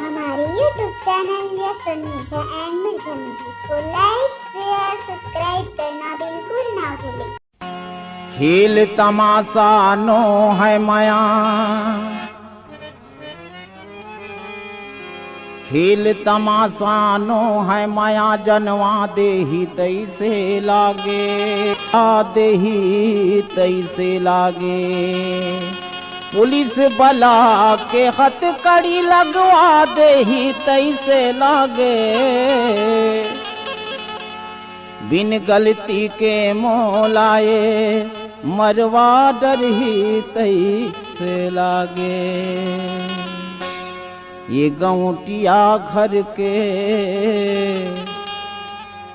हमारे YouTube channel yes media and Mirza music को like, share, subscribe करना बिल्कुल ना भूलें। खेल तमाशा नो है माया, खेल तमाशा नो है माया, जनवा देही तैसे लागे, देही तैसे लागे। पुलिस बला के हथकड़ी लगवा देही तैसे लागे, बिन गलती के मोलाए मरवा डर ही तैसे लागे। ये गौटिया घर के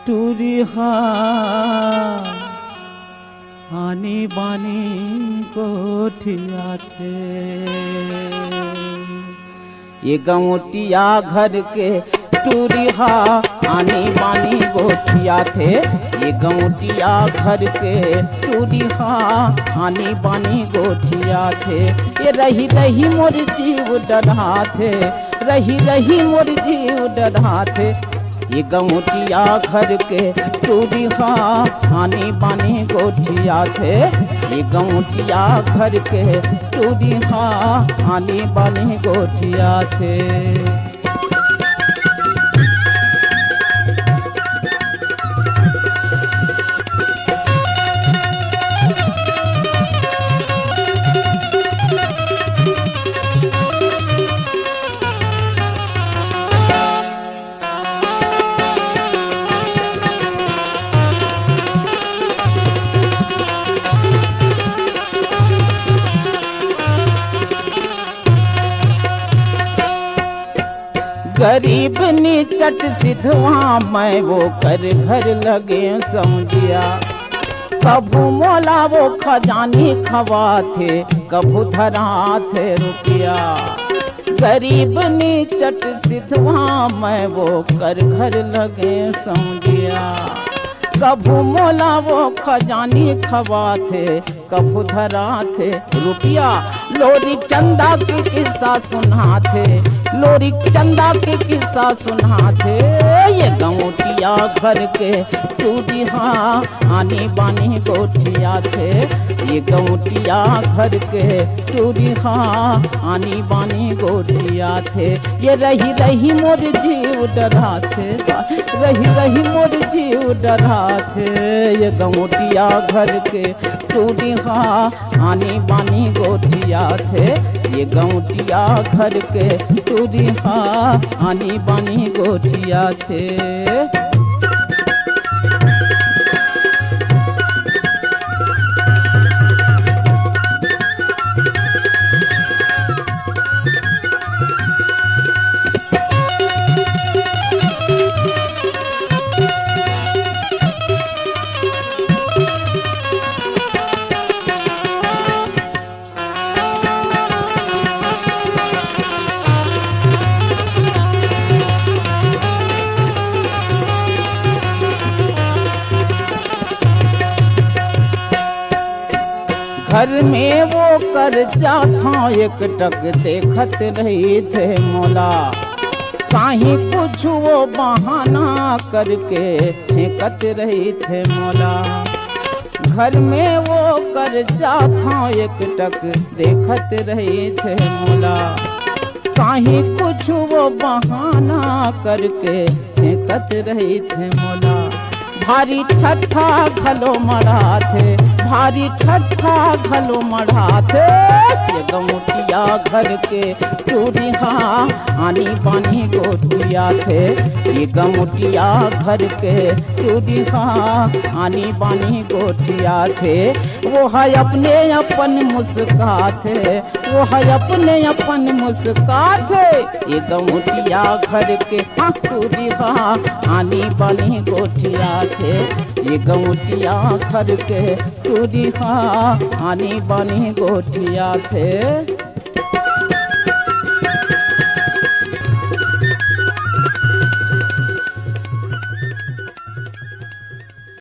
टूरिहा आनी बानी कोठिया थे। ये गौटिया घर के टूरिहा आनी बानी गोठिया थे। ये गौटिया घर के टूरिहा आनी बानी गोठिया थे। ये रही रही मोर जीव डरा थे, रही रही मोर जीव डरा थे। ये गौटिया घर के टूरिहा आनी बानी गोठिया थे। ये गौटिया घर के टूरिहा आनी बानी गोठिया थे। गरीब नीचट सिधवा मैं वो कर घर लगे समझिया। कभू मोला वो खजानी खवा थे, कभू धरा थे रुपया। गरीब नीचट सिधवा मैं वो कर घर लगे समझिया। कभू मोला वो खजानी खवा थे, कभू धरा थे रुपया। लोरी चंदा के किस्सा सुना थे, लोरी चंदा के किस्सा सुना थे। ये गौटिया घर के टूरिहा आनी बानी गोठिया थे। ये गौटिया घर के टूरिहा आनी बानी गोठिया थे। ये रही रही मोर जीव डरा थे, रही रही मोर जीव डरा थे। ये गौटिया घर के टूरिहा आनी बानी गोठिया थे। ये गौटिया घर के टूरिहा आनी बानी गोठिया थे। घर में वो कर्जा था एक टक देखत रही थे मौला। काहीं कुछ वो बहाना करके छेकत रही थे मौला। घर में वो कर्जा था एक टक देखत रही थे मौला। काहीं कुछ वो बहाना करके छेकत रही थे मौला। भारी ठट्ठा घलो मढ़ा थे, भारी ठट्ठा घलो मढ़ा थे। ये गौटिया घर के टूरिहा आनी बानी गोठिया थे। ये गौटिया घर के टूरिहा आनी बानी गोठिया थे। वो है अपने अपन मुस्काते, वो है अपने अपन मुस्काते। ये गौटिया घर के टूरिहा आनी बानी गोठिया थे। ये गौटिया घर के टूरिहा आनी बानी गोठिया थे।